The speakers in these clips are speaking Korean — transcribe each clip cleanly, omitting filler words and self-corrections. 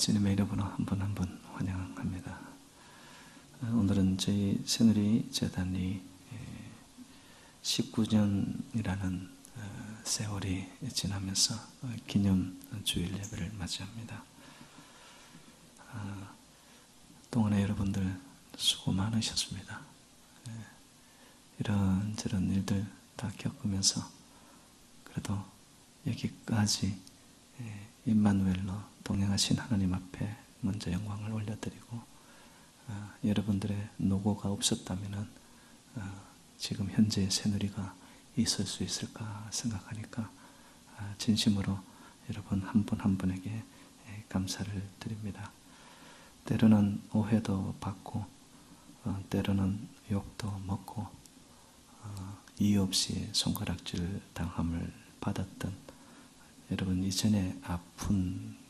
주님의 이름으로 한 분 한 분 환영합니다. 오늘은 저희 새누리 재단이 19년이라는 세월이 지나면서 기념 주일 예배를 맞이합니다. 동안에 여러분들 수고 많으셨습니다. 이런저런 일들 다 겪으면서 그래도 여기까지 임마누엘로 동행하신 하나님 앞에 먼저 영광을 올려드리고 여러분들의 노고가 없었다면 지금 현재 새누리가 있을 수 있을까 생각하니까 진심으로 여러분 한 분 한 분에게 감사를 드립니다. 때로는 오해도 받고 때로는 욕도 먹고 이유 없이 손가락질 당함을 받았던 여러분 이전에 아픈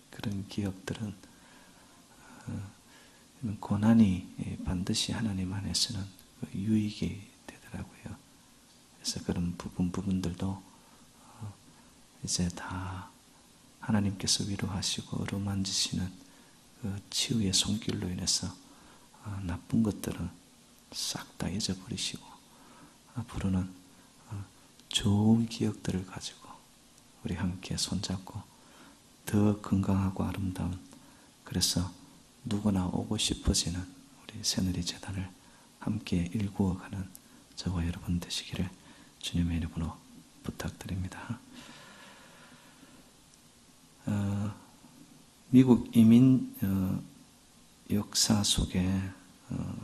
그런 기억들은 고난이 반드시 하나님 안에서는 유익이 되더라고요. 그래서 그런 부분들도 이제 다 하나님께서 위로하시고 어루만지시는 그 치유의 손길로 인해서 나쁜 것들은 싹 다 잊어버리시고 앞으로는 좋은 기억들을 가지고 우리 함께 손잡고 더 건강하고 아름다운, 그래서 누구나 오고 싶어지는 우리 새누리 재단을 함께 일구어가는 저와 여러분 되시기를 주님의 이름으로 부탁드립니다. 미국 이민 역사 속에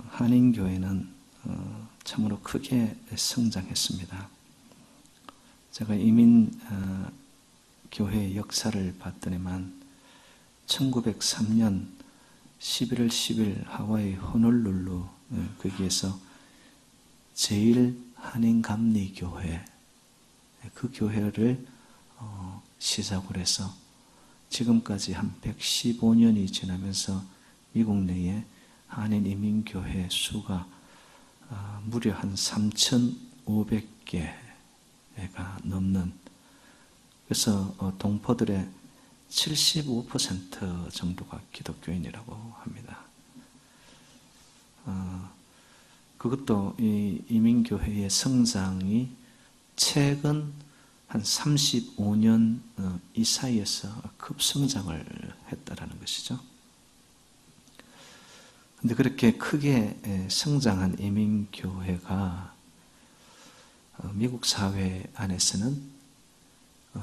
한인교회는 참으로 크게 성장했습니다. 제가 이민 교회의 역사를 봤더니만 1903년 11월 10일 하와이 호놀룰루 거기에서 제일 한인감리교회, 그 교회를 시작으로 해서 지금까지 한 115년이 지나면서 미국 내에 한인 이민교회 수가 무려 한 3,500개가 넘는, 그래서 동포들의 75% 정도가 기독교인이라고 합니다. 그것도 이 이민교회의 성장이 최근 한 35년 이 사이에서 급성장을 했다라는 것이죠. 그런데 그렇게 크게 성장한 이민교회가 미국 사회 안에서는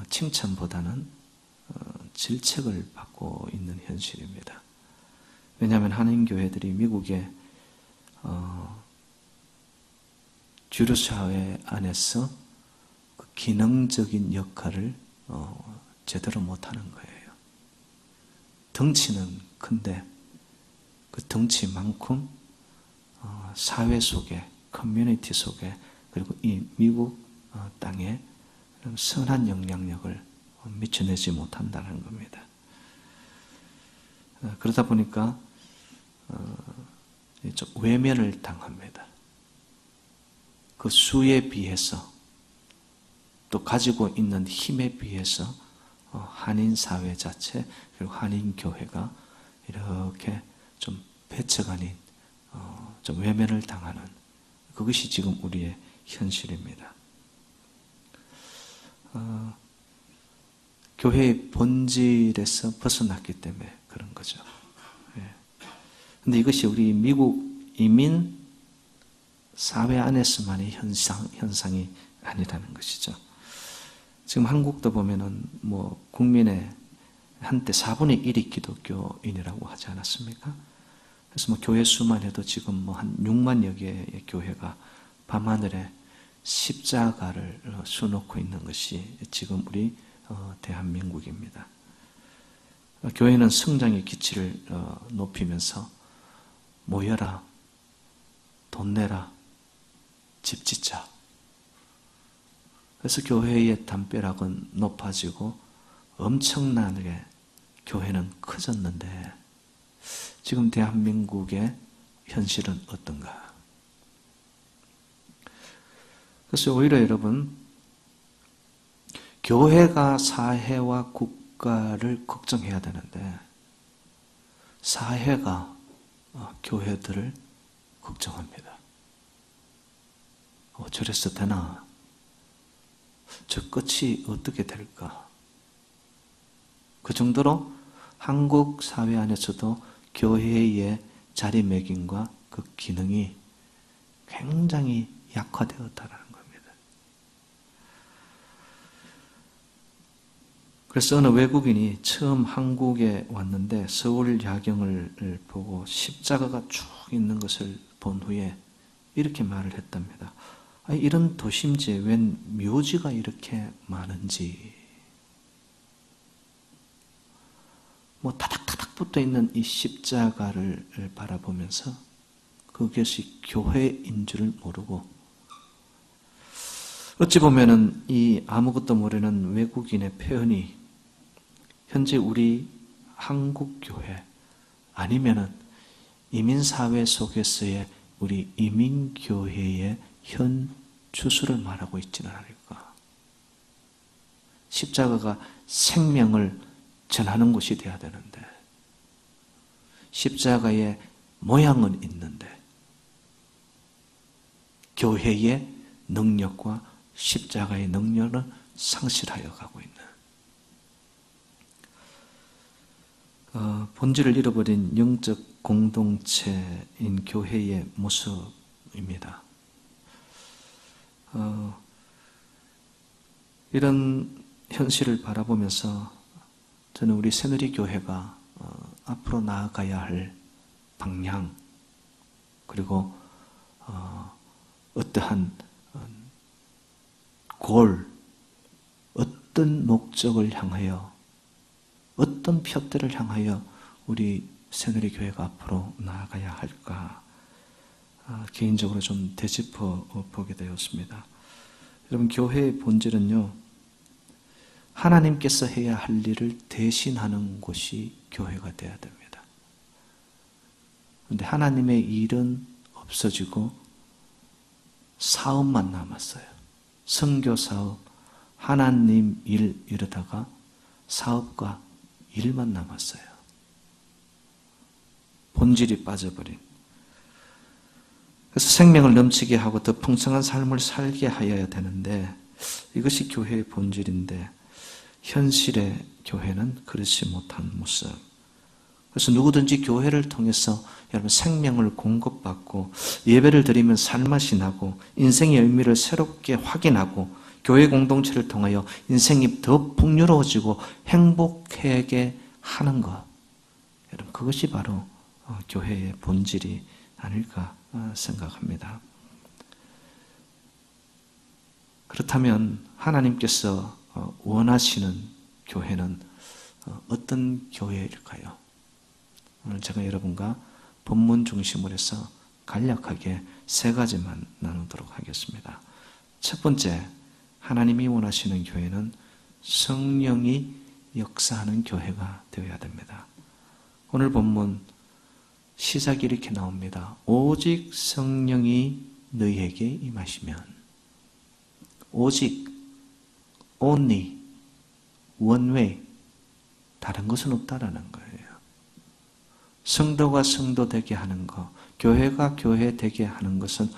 칭찬보다는 질책을 받고 있는 현실입니다. 왜냐하면 한인교회들이 미국의 주류 사회 안에서 그 기능적인 역할을 제대로 못하는 거예요. 덩치는 큰데 그 덩치만큼 사회 속에, 커뮤니티 속에, 그리고 이 미국 땅에 선한 영향력을 미쳐내지 못한다는 겁니다. 그러다 보니까 좀 외면을 당합니다. 그 수에 비해서 또 가지고 있는 힘에 비해서 한인 사회 자체 그리고 한인 교회가 이렇게 좀 배척 아닌 좀 외면을 당하는, 그것이 지금 우리의 현실입니다. 교회의 본질에서 벗어났기 때문에 그런 거죠. 그런데 이것이 우리 미국 이민 사회 안에서만의 현상이 아니라는 것이죠. 지금 한국도 보면은 뭐 국민의 한때 4분의 1이 기독교인이라고 하지 않았습니까? 그래서 뭐 교회 수만 해도 지금 뭐 한 6만여 개의 교회가 밤하늘에 십자가를 수놓고 있는 것이 지금 우리 대한민국입니다. 교회는 성장의 기치를 높이면서 모여라, 돈 내라, 집 짓자. 그래서 교회의 담벼락은 높아지고 엄청나게 교회는 커졌는데 지금 대한민국의 현실은 어떤가? 그래서 오히려 여러분, 교회가 사회와 국가를 걱정해야 되는데 사회가 교회들을 걱정합니다. 저래서 되나? 저 끝이 어떻게 될까? 그 정도로 한국 사회 안에서도 교회의 자리매김과 그 기능이 굉장히 약화되었다는 겁니다. 그래서 어느 외국인이 처음 한국에 왔는데 서울 야경을 보고 십자가가 쭉 있는 것을 본 후에 이렇게 말을 했답니다. 이런 도심지에 웬 묘지가 이렇게 많은지, 타닥타닥 붙어 있는 이 십자가를 바라보면서 그것이 교회인 줄 모르고, 어찌 보면은 이 아무것도 모르는 외국인의 표현이 현재 우리 한국 교회 아니면은 이민사회 속에서의 우리 이민교회의 현 주소를 말하고 있지는 않을까. 십자가가 생명을 전하는 곳이 되어야 되는데, 십자가의 모양은 있는데 교회의 능력과 십자가의 능력은 상실하여 가고 있는, 본질을 잃어버린 영적 공동체인 교회의 모습입니다. 이런 현실을 바라보면서 저는 우리 새누리교회가 앞으로 나아가야 할 방향, 그리고 어떠한 어떤 목적을 향하여, 어떤 표대를 향하여 우리 새누리교회가 앞으로 나아가야 할까, 개인적으로 좀 되짚어 보게 되었습니다. 여러분, 교회의 본질은요, 하나님께서 해야 할 일을 대신하는 곳이 교회가 되어야 됩니다. 그런데 하나님의 일은 없어지고 사업만 남았어요. 선교 사업, 하나님 일 이러다가 사업과 일만 남았어요. 본질이 빠져버린. 그래서 생명을 넘치게 하고 더 풍성한 삶을 살게 하여야 되는데, 이것이 교회의 본질인데 현실의 교회는 그렇지 못한 모습. 그래서 누구든지 교회를 통해서 여러분 생명을 공급받고 예배를 드리면 살맛이 나고 인생의 의미를 새롭게 확인하고 교회 공동체를 통하여 인생이 더 풍요로워지고 행복하게 하는 것, 여러분 그것이 바로 교회의 본질이 아닐까 생각합니다. 그렇다면 하나님께서 원하시는 교회는 어떤 교회일까요? 오늘 제가 여러분과 본문 중심으로 해서 간략하게 세 가지만 나누도록 하겠습니다. 첫 번째, 하나님이 원하시는 교회는 성령이 역사하는 교회가 되어야 됩니다. 오늘 본문 시작이 이렇게 나옵니다. 오직 성령이 너희에게 임하시면, 오직, only, one way, 다른 것은 없다라는 거예요. 성도가 성도 되게 하는 것, 교회가 교회 되게 하는 것은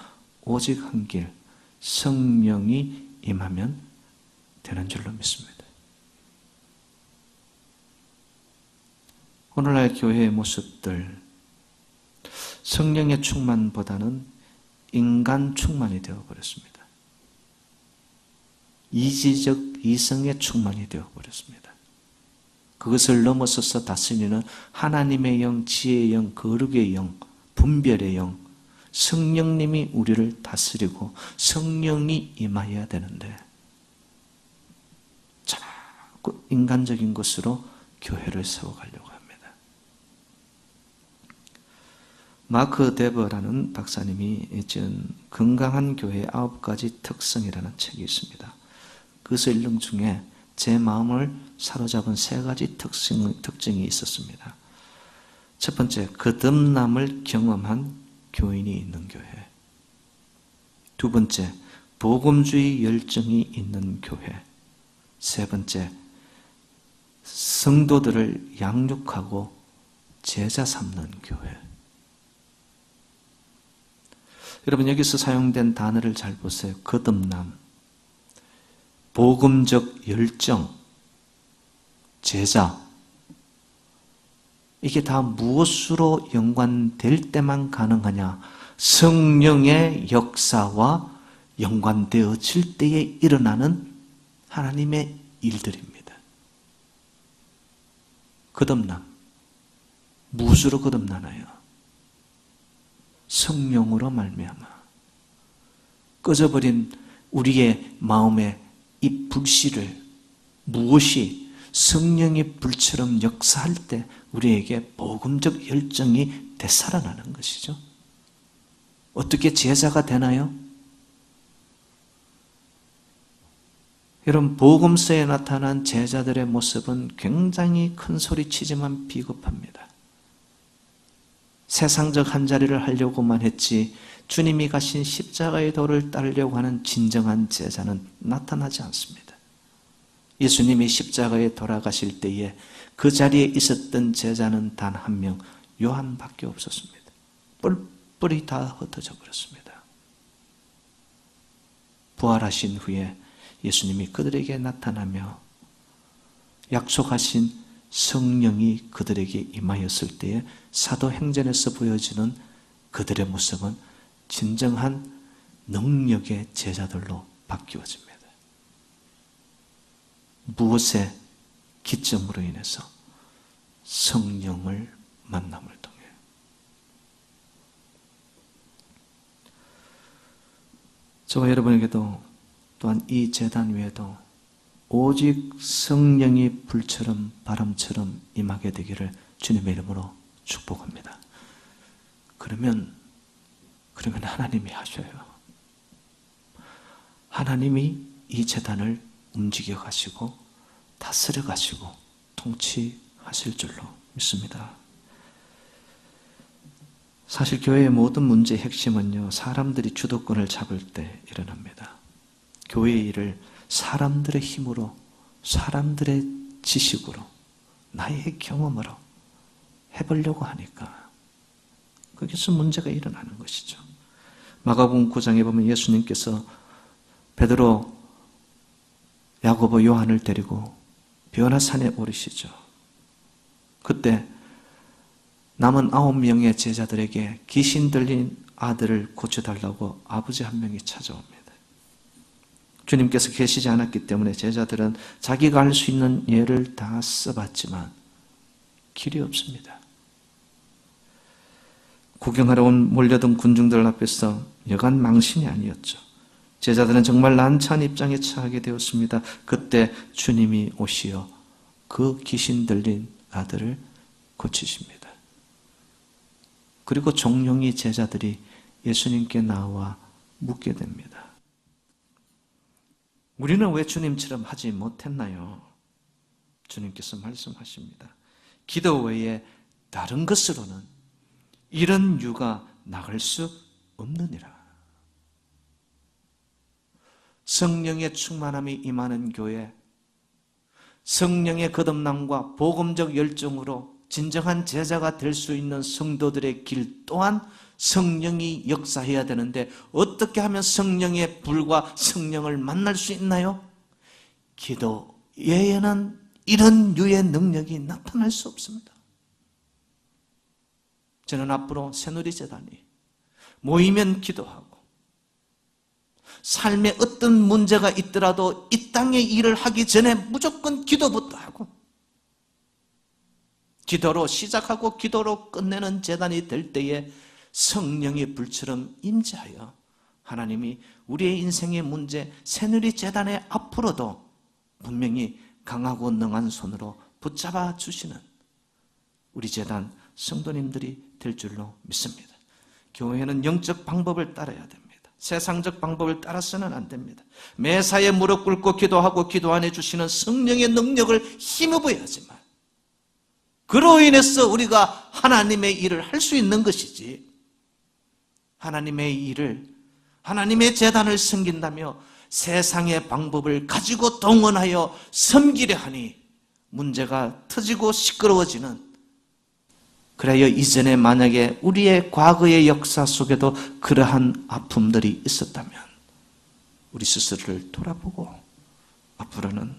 오직 한 길, 성령이 임하면 되는 줄로 믿습니다. 오늘날 교회의 모습들, 성령의 충만보다는 인간 충만이 되어버렸습니다. 이지적 이성의 충만이 되어버렸습니다. 그것을 넘어서서 다스리는 하나님의 영, 지혜의 영, 거룩의 영, 분별의 영, 성령님이 우리를 다스리고 성령이 임하여야 되는데 자꾸 인간적인 것으로 교회를 세워가려고 합니다. 마크 데버라는 박사님이 지은 건강한 교회의 9가지 특성이라는 책이 있습니다. 그것을 읽는 중에 제 마음을 사로잡은 3가지 특징이 있었습니다. 첫 번째, 거듭남을 경험한 교인이 있는 교회. 두 번째, 복음주의 열정이 있는 교회. 세 번째, 성도들을 양육하고 제자 삼는 교회. 여러분, 여기서 사용된 단어를 잘 보세요. 거듭남, 복음적 열정, 제자. 이게 다 무엇으로 연관될 때만 가능하냐? 성령의 역사와 연관되어질 때에 일어나는 하나님의 일들입니다. 거듭남. 무엇으로 거듭나나요? 성령으로 말미암아. 꺼져버린 우리의 마음의 이 불씨를 무엇이 성령의 불처럼 역사할 때 우리에게 복음적 열정이 되살아나는 것이죠. 어떻게 제자가 되나요? 여러분, 복음서에 나타난 제자들의 모습은 굉장히 큰 소리치지만 비겁합니다. 세상적 한 자리를 하려고만 했지 주님이 가신 십자가의 도를 따르려고 하는 진정한 제자는 나타나지 않습니다. 예수님이 십자가에 돌아가실 때에 그 자리에 있었던 제자는 단 한 명, 요한밖에 없었습니다. 뿔뿔이 다 흩어져 버렸습니다. 부활하신 후에 예수님이 그들에게 나타나며 약속하신 성령이 그들에게 임하였을 때에 사도행전에서 보여지는 그들의 모습은 진정한 능력의 제자들로 바뀌어집니다. 무엇의 기점으로 인해서? 성령을 만남을 통해. 저와 여러분에게도 또한 이 제단 위에도 오직 성령이 불처럼 바람처럼 임하게 되기를 주님의 이름으로 축복합니다. 그러면 하나님이 하셔요. 하나님이 이 제단을 움직여 가시고 다스려 가시고 통치하실 줄로 믿습니다. 사실 교회의 모든 문제의 핵심은요, 사람들이 주도권을 잡을 때 일어납니다. 교회의 일을 사람들의 힘으로, 사람들의 지식으로, 나의 경험으로 해보려고 하니까 거기서 문제가 일어나는 것이죠. 마가복음 9장에 보면 예수님께서 베드로, 야고보, 요한을 데리고 변화산에 오르시죠. 그때 남은 9명의 제자들에게 귀신 들린 아들을 고쳐달라고 아버지 한 명이 찾아옵니다. 주님께서 계시지 않았기 때문에 제자들은 자기가 할 수 있는 예를 다 써봤지만 길이 없습니다. 구경하러 온 몰려든 군중들 앞에서 여간 망신이 아니었죠. 제자들은 정말 난처한 입장에 처하게 되었습니다. 그때 주님이 오시어 그 귀신 들린 아들을 고치십니다. 그리고 종용이 제자들이 예수님께 나와 묻게 됩니다. 우리는 왜 주님처럼 하지 못했나요? 주님께서 말씀하십니다. 기도 외에 다른 것으로는 이런 유가 나갈 수 없느니라. 성령의 충만함이 임하는 교회, 성령의 거듭남과 복음적 열정으로 진정한 제자가 될 수 있는 성도들의 길 또한 성령이 역사해야 되는데 어떻게 하면 성령의 불과 성령을 만날 수 있나요? 기도 외에는 이런 유의 능력이 나타날 수 없습니다. 저는 앞으로 새누리재단이 모이면 기도하고 삶에 어떤 문제가 있더라도 이 땅의 일을 하기 전에 무조건 기도부터 하고 기도로 시작하고 기도로 끝내는 재단이 될 때에 성령의 불처럼 임재하여 하나님이 우리의 인생의 문제 새누리재단의 앞으로도 분명히 강하고 능한 손으로 붙잡아 주시는 우리 재단 성도님들이 될 줄로 믿습니다. 교회는 영적 방법을 따라야 됩니다. 세상적 방법을 따라서는 안 됩니다. 매사에 무릎 꿇고 기도하고 기도 안에 주시는 성령의 능력을 힘입어야지만 그로 인해서 우리가 하나님의 일을 할 수 있는 것이지 하나님의 일을 하나님의 재단을 섬긴다며 세상의 방법을 가지고 동원하여 섬기려 하니 문제가 터지고 시끄러워지는 그래야 이전에 만약에 우리의 과거의 역사 속에도 그러한 아픔들이 있었다면 우리 스스로를 돌아보고 앞으로는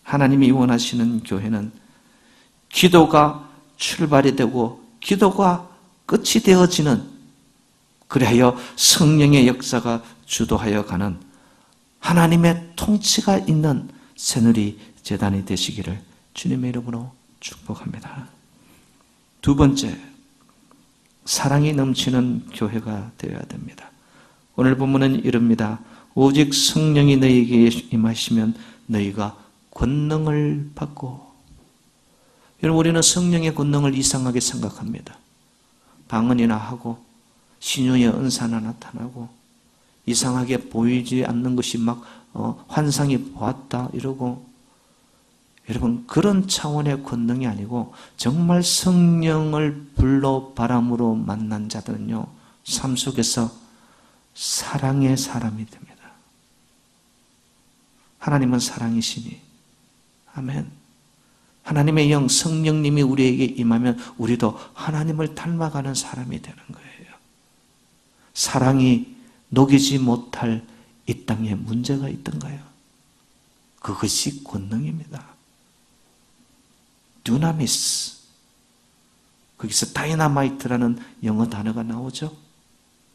하나님이 원하시는 교회는 기도가 출발이 되고 기도가 끝이 되어지는, 그리하여 성령의 역사가 주도하여 가는 하나님의 통치가 있는 새누리 재단이 되시기를 주님의 이름으로 축복합니다. 두 번째, 사랑이 넘치는 교회가 되어야 됩니다. 오늘 본문은 이릅니다. 오직 성령이 너희에게 임하시면 너희가 권능을 받고. 여러분, 우리는 성령의 권능을 이상하게 생각합니다. 방언이나 하고 신유의 은사나 나타나고 이상하게 보이지 않는 것이 막 환상이 보았다 이러고, 여러분 그런 차원의 권능이 아니고 정말 성령을 불로 바람으로 만난 자들은요 삶 속에서 사랑의 사람이 됩니다. 하나님은 사랑이시니, 아멘. 하나님의 영 성령님이 우리에게 임하면 우리도 하나님을 닮아가는 사람이 되는 거예요. 사랑이 녹이지 못할 이 땅에 문제가 있던가요? 그것이 권능입니다. 두나미스. 거기서 다이나마이트라는 영어 단어가 나오죠.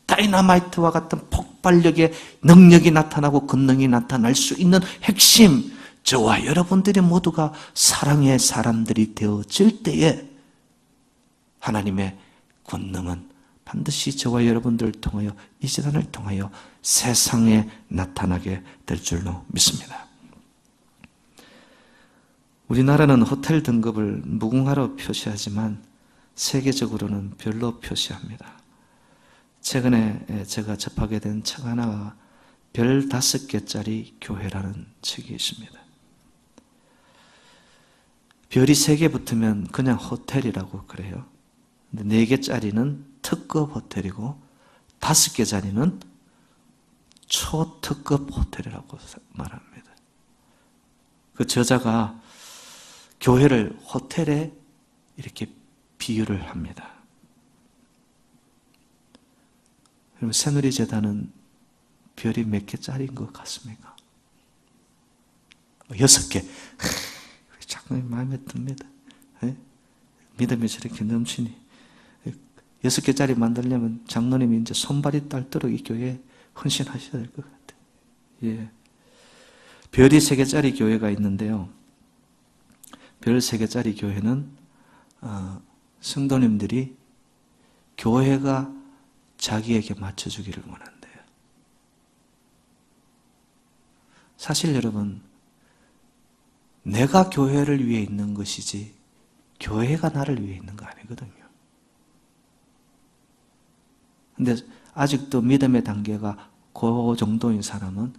다이나마이트와 같은 폭발력의 능력이 나타나고 권능이 나타날 수 있는 핵심, 저와 여러분들이 모두가 사랑의 사람들이 되어질 때에 하나님의 권능은 반드시 저와 여러분들을 통하여, 이 재단을 통하여 세상에 나타나게 될 줄로 믿습니다. 우리나라는 호텔 등급을 무궁화로 표시하지만 세계적으로는 별로 표시합니다. 최근에 제가 접하게 된 책 하나가 별 5개짜리 교회라는 책이 있습니다. 별이 3개 붙으면 그냥 호텔이라고 그래요. 근데 4개짜리는 특급 호텔이고 5개짜리는 초특급 호텔이라고 말합니다. 그 저자가 교회를 호텔에 이렇게 비유를 합니다. 그럼 새누리재단은 별이 몇 개짜리인 것 같습니까? 6개. 정말 마음에 듭니다. 믿음이 저렇게 넘치니. 6개짜리 만들려면 장로님이 이제 손발이 딸도록 이 교회에 헌신하셔야 될 것 같아요. 예. 별이 3개짜리 교회가 있는데요. 별 3개짜리 교회는 성도님들이 교회가 자기에게 맞춰주기를 원한대요. 사실 여러분, 내가 교회를 위해 있는 것이지 교회가 나를 위해 있는 거 아니거든요. 근데 아직도 믿음의 단계가 그 정도인 사람은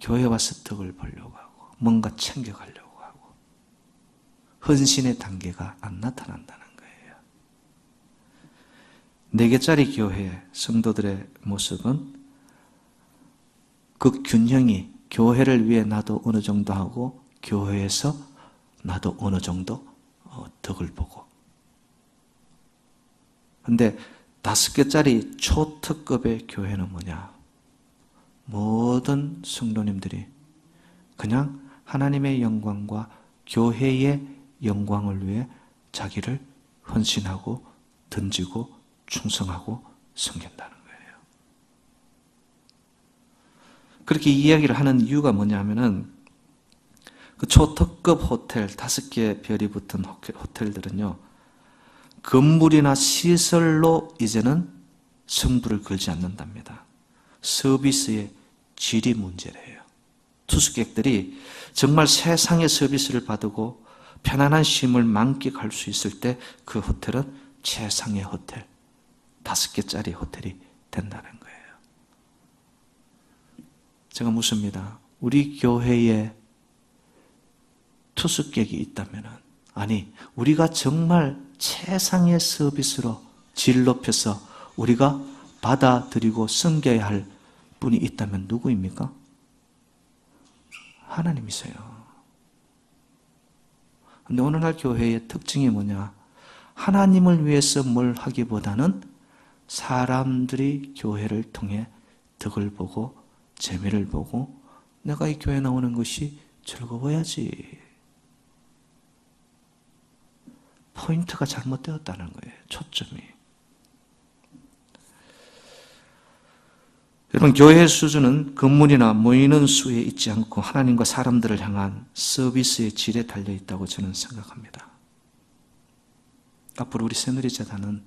교회 와서 덕을 보려고 하고 뭔가 챙겨가려고 하고 헌신의 단계가 안 나타난다는 거예요. 4개짜리 교회 성도들의 모습은 그 균형이 교회를 위해 나도 어느 정도 하고 교회에서 나도 어느 정도 덕을 보고. 근데 5개짜리 초특급의 교회는 뭐냐? 모든 성도님들이 그냥 하나님의 영광과 교회의 영광을 위해 자기를 헌신하고 던지고 충성하고 섬긴다는 거예요. 그렇게 이야기를 하는 이유가 뭐냐면은 그 초특급 호텔 5개 별이 붙은 호텔들은요, 건물이나 시설로 이제는 승부를 걸지 않는답니다. 서비스의 질이 문제래요. 투숙객들이 정말 세상의 서비스를 받고 편안한 쉼을 만끽할 수 있을 때 그 호텔은 최상의 호텔, 5개짜리 호텔이 된다는 거예요. 제가 묻습니다. 우리 교회에 투숙객이 있다면, 아니 우리가 정말 최상의 서비스로 질 높여서 우리가 받아들이고 섬겨야 할 분이 있다면 누구입니까? 하나님이세요. 근데 오늘날 교회의 특징이 뭐냐? 하나님을 위해서 뭘 하기보다는 사람들이 교회를 통해 덕을 보고 재미를 보고 내가 이 교회 나오는 것이 즐거워야지. 포인트가 잘못되었다는 거예요. 초점이. 여러분, 교회의 수준은 건물이나 모이는 수에 있지 않고 하나님과 사람들을 향한 서비스의 질에 달려있다고 저는 생각합니다. 앞으로 우리 새누리재단은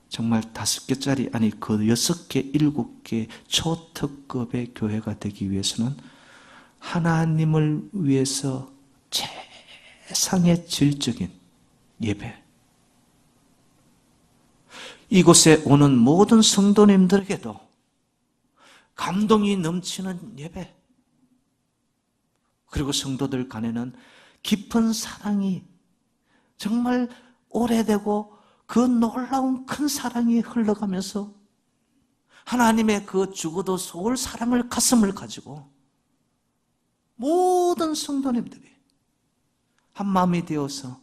정말 5개짜리, 아니 그 6개, 7개 초특급의 교회가 되기 위해서는 하나님을 위해서 최상의 질적인 예배, 이곳에 오는 모든 성도님들에게도 감동이 넘치는 예배, 그리고 성도들 간에는 깊은 사랑이 정말 오래되고 그 놀라운 큰 사랑이 흘러가면서 하나님의 그 죽어도 속을 사랑을 가슴을 가지고 모든 성도님들이 한 마음이 되어서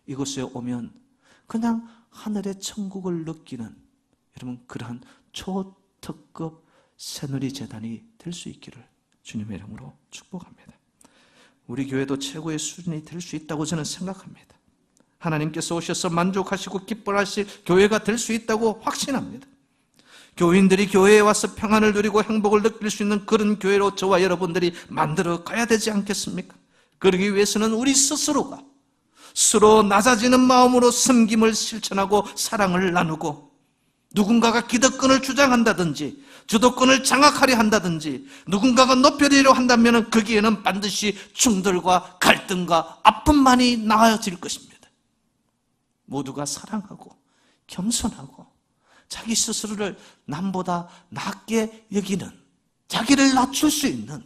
이곳에 오면 그냥 하늘의 천국을 느끼는, 여러분, 그러한 초특급 새누리재단이 될 수 있기를 주님의 이름으로 축복합니다. 우리 교회도 최고의 수준이 될 수 있다고 저는 생각합니다. 하나님께서 오셔서 만족하시고 기뻐하실 교회가 될 수 있다고 확신합니다. 교인들이 교회에 와서 평안을 누리고 행복을 느낄 수 있는 그런 교회로 저와 여러분들이 만들어 가야 되지 않겠습니까? 그러기 위해서는 우리 스스로가 스스로 낮아지는 마음으로 섬김을 실천하고 사랑을 나누고, 누군가가 기득권을 주장한다든지 주도권을 장악하려 한다든지 누군가가 높여리려 한다면 거기에는 반드시 충돌과 갈등과 아픔만이 나아질 것입니다. 모두가 사랑하고 겸손하고 자기 스스로를 남보다 낮게 여기는, 자기를 낮출 수 있는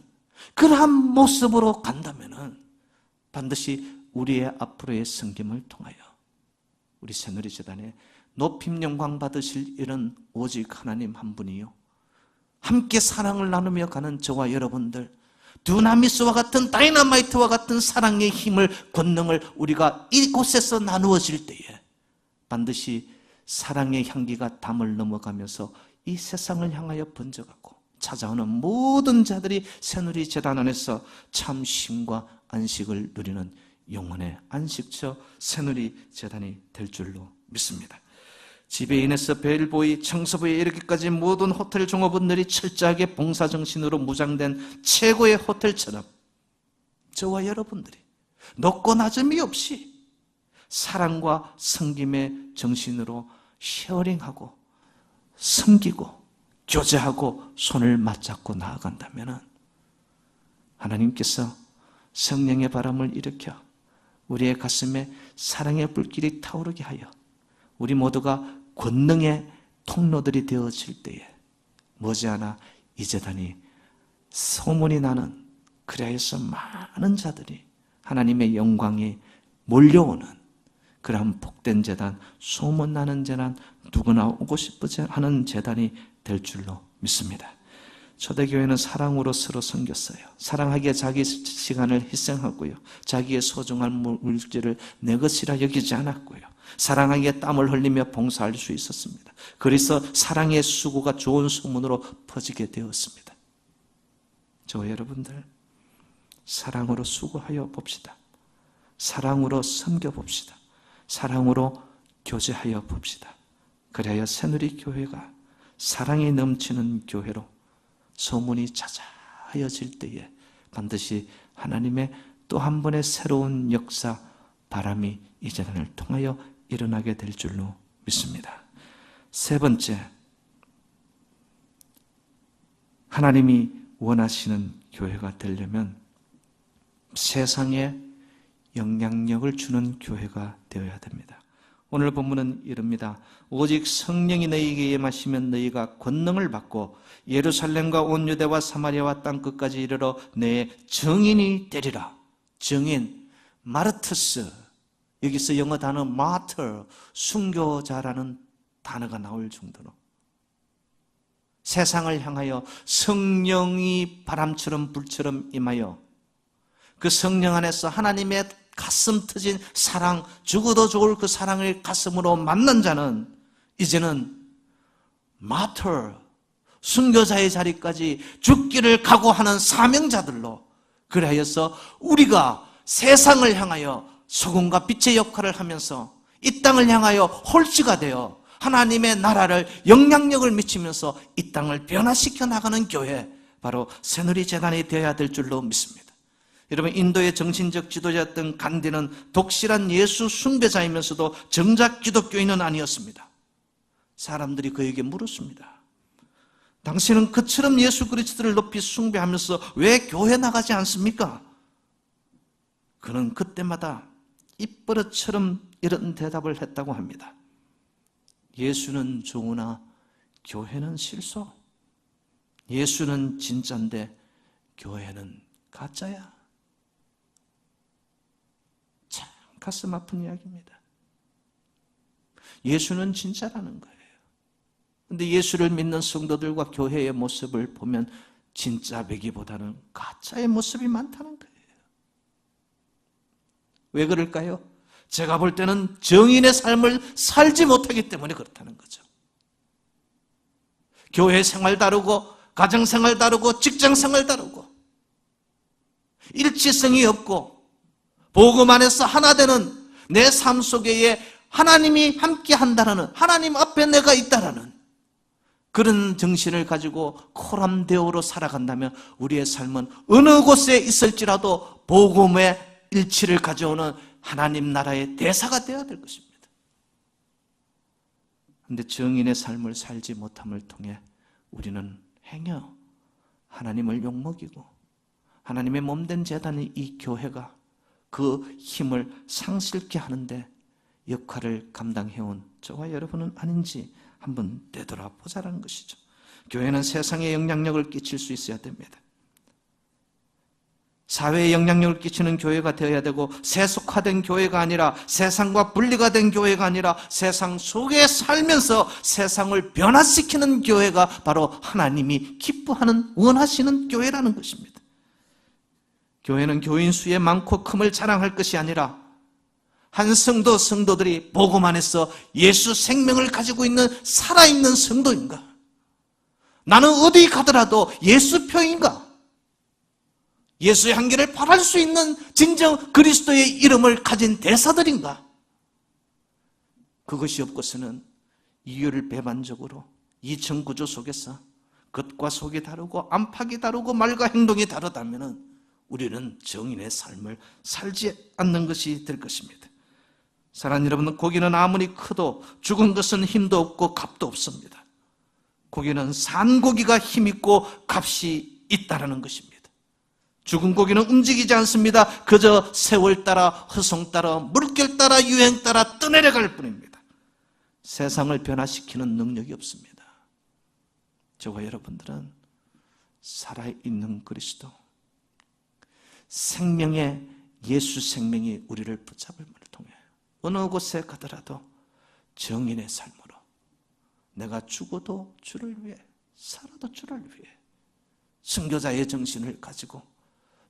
그러한 모습으로 간다면 반드시 우리의 앞으로의 섬김을 통하여 우리 새누리재단에 높임 영광 받으실 일은 오직 하나님 한 분이요, 함께 사랑을 나누며 가는 저와 여러분들, 두나미스와 같은 다이너마이트와 같은 사랑의 힘을, 권능을 우리가 이곳에서 나누어질 때에 반드시 사랑의 향기가 담을 넘어가면서 이 세상을 향하여 번져가고 찾아오는 모든 자들이 새누리재단 안에서 참 쉼과 안식을 누리는 영혼의 안식처 새누리재단이 될 줄로 믿습니다. 지배인에서 벨보이, 청소부에 이르기까지 모든 호텔 종업원들이 철저하게 봉사정신으로 무장된 최고의 호텔처럼 저와 여러분들이 높고 낮음이 없이 사랑과 섬김의 정신으로 쉐어링하고 섬기고 교제하고 손을 맞잡고 나아간다면 하나님께서 성령의 바람을 일으켜 우리의 가슴에 사랑의 불길이 타오르게 하여 우리 모두가 권능의 통로들이 되어질 때에 머지않아 이 재단이 소문이 나는, 그리하여서 많은 자들이 하나님의 영광이 몰려오는 그러한 복된 재단, 소문나는 재단, 누구나 오고 싶지 하는 재단이 될 줄로 믿습니다. 초대교회는 사랑으로 서로 섬겼어요. 사랑하기에 자기 시간을 희생하고요, 자기의 소중한 물질을 내 것이라 여기지 않았고요, 사랑하기에 땀을 흘리며 봉사할 수 있었습니다. 그래서 사랑의 수고가 좋은 소문으로 퍼지게 되었습니다. 저와 여러분들, 사랑으로 수고하여 봅시다. 사랑으로 섬겨봅시다. 사랑으로 교제하여 봅시다. 그래야 새누리교회가 사랑이 넘치는 교회로 소문이 자자하여질 때에 반드시 하나님의 또 한 번의 새로운 역사, 바람이 이 재단을 통하여 일어나게 될 줄로 믿습니다. 세 번째, 하나님이 원하시는 교회가 되려면 세상에 영향력을 주는 교회가 되어야 됩니다. 오늘 본문은 이릅니다. 오직 성령이 너희에게 임하시면 너희가 권능을 받고 예루살렘과 온 유대와 사마리아와 땅끝까지 이르러 내 증인이 되리라. 증인, 마르투스, 여기서 영어 단어 martyr, 순교자라는 단어가 나올 정도로 세상을 향하여 성령이 바람처럼 불처럼 임하여 그 성령 안에서 하나님의 가슴 터진 사랑, 죽어도 좋을 그 사랑을 가슴으로 만난 자는 이제는 마터, 순교자의 자리까지 죽기를 각오하는 사명자들로, 그래서 우리가 세상을 향하여 소금과 빛의 역할을 하면서 이 땅을 향하여 홀씨가 되어 하나님의 나라를 영향력을 미치면서 이 땅을 변화시켜 나가는 교회, 바로 새누리재단이 되어야 될 줄로 믿습니다. 여러분, 인도의 정신적 지도자였던 간디는 독실한 예수 숭배자이면서도 정작 기독교인은 아니었습니다. 사람들이 그에게 물었습니다. 당신은 그처럼 예수 그리스도를 높이 숭배하면서 왜 교회 나가지 않습니까? 그는 그때마다 입버릇처럼 이런 대답을 했다고 합니다. 예수는 좋으나 교회는 실소. 예수는 진짜인데 교회는 가짜야. 참 가슴 아픈 이야기입니다. 예수는 진짜라는 거예요. 그런데 예수를 믿는 성도들과 교회의 모습을 보면 진짜 배기보다는 가짜의 모습이 많다는 거예요. 왜 그럴까요? 제가 볼 때는 정인의 삶을 살지 못하기 때문에 그렇다는 거죠. 교회 생활 다르고, 가정 생활 다르고, 직장 생활 다르고, 일치성이 없고, 복음 안에서 하나 되는 내 삶 속에 하나님이 함께 한다라는, 하나님 앞에 내가 있다라는 그런 정신을 가지고 코람데오로 살아간다면 우리의 삶은 어느 곳에 있을지라도 복음의 일치를 가져오는 하나님 나라의 대사가 되어야 될 것입니다. 그런데 정인의 삶을 살지 못함을 통해 우리는 행여 하나님을 욕먹이고, 하나님의 몸된 제단이 이 교회가 그 힘을 상실케 하는데 역할을 감당해온 저와 여러분은 아닌지 한번 되돌아보자라는 것이죠. 교회는 세상에 영향력을 끼칠 수 있어야 됩니다. 사회에 영향력을 끼치는 교회가 되어야 되고, 세속화된 교회가 아니라, 세상과 분리가 된 교회가 아니라 세상 속에 살면서 세상을 변화시키는 교회가 바로 하나님이 기뻐하는, 원하시는 교회라는 것입니다. 교회는 교인 수의 많고 큼을 자랑할 것이 아니라 한 성도들이 복음 안에서 예수 생명을 가지고 있는 살아있는 성도인가? 나는 어디 가더라도 예수표인가? 예수의 향기를 발할 수 있는 진정 그리스도의 이름을 가진 대사들인가? 그것이 없고서는 이유를 배반적으로 이층구조 속에서 겉과 속이 다르고 안팎이 다르고 말과 행동이 다르다면 우리는 정인의 삶을 살지 않는 것이 될 것입니다. 사랑하는 여러분, 고기는 아무리 커도 죽은 것은 힘도 없고 값도 없습니다. 고기는 산 고기가 힘있고 값이 있다는 것입니다. 죽은 고기는 움직이지 않습니다. 그저 세월 따라, 허송 따라, 물결 따라, 유행 따라 떠내려갈 뿐입니다. 세상을 변화시키는 능력이 없습니다. 저와 여러분들은 살아있는 그리스도, 생명의 예수 생명이 우리를 붙잡음을 통해 어느 곳에 가더라도 정인의 삶으로 내가 죽어도 주를 위해, 살아도 주를 위해 순교자의 정신을 가지고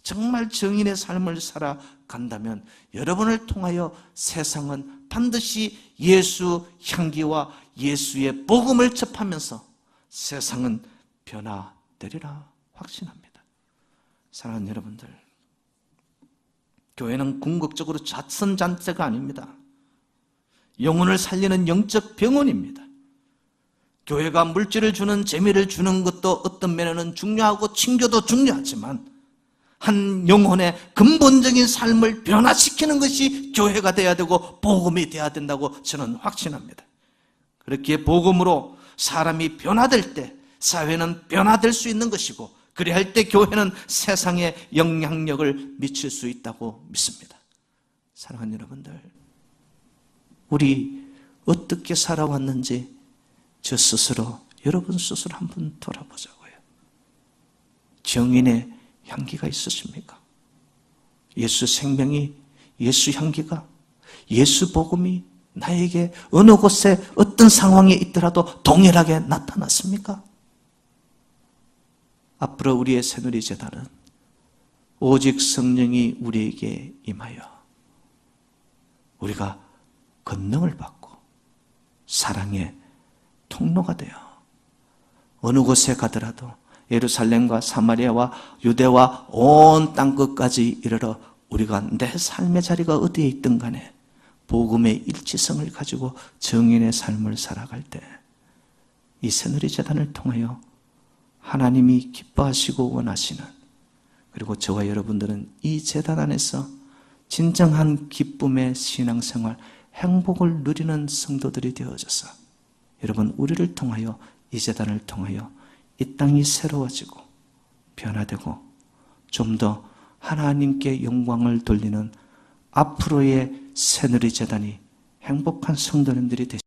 정말 정인의 삶을 살아간다면 여러분을 통하여 세상은 반드시 예수 향기와 예수의 복음을 접하면서 세상은 변화되리라 확신합니다. 사랑하는 여러분들, 교회는 궁극적으로 자선잔재가 아닙니다. 영혼을 살리는 영적 병원입니다. 교회가 물질을 주는, 재미를 주는 것도 어떤 면에는 중요하고 친교도 중요하지만 한 영혼의 근본적인 삶을 변화시키는 것이 교회가 되어야 되고 복음이 되어야 된다고 저는 확신합니다. 그렇게 복음으로 사람이 변화될 때 사회는 변화될 수 있는 것이고, 그리할 때 교회는 세상에 영향력을 미칠 수 있다고 믿습니다. 사랑하는 여러분들, 우리 어떻게 살아왔는지 저 스스로, 여러분 스스로 한번 돌아보자고요. 정인의 향기가 있으십니까? 예수 생명이, 예수 향기가, 예수 복음이 나에게 어느 곳에 어떤 상황에 있더라도 동일하게 나타났습니까? 앞으로 우리의 새누리재단은 오직 성령이 우리에게 임하여 우리가 권능을 받고 사랑의 통로가 되어 어느 곳에 가더라도 예루살렘과 사마리아와 유대와 온 땅끝까지 이르러 우리가 내 삶의 자리가 어디에 있든 간에 복음의 일치성을 가지고 정인의 삶을 살아갈 때 이 새누리 제단을 통하여 하나님이 기뻐하시고 원하시는, 그리고 저와 여러분들은 이 제단 안에서 진정한 기쁨의 신앙생활, 행복을 누리는 성도들이 되어져서 여러분, 우리를 통하여, 이 제단을 통하여 이 땅이 새로워지고 변화되고 좀 더 하나님께 영광을 돌리는 앞으로의 새누리 제단이 행복한 성도님들이 되시고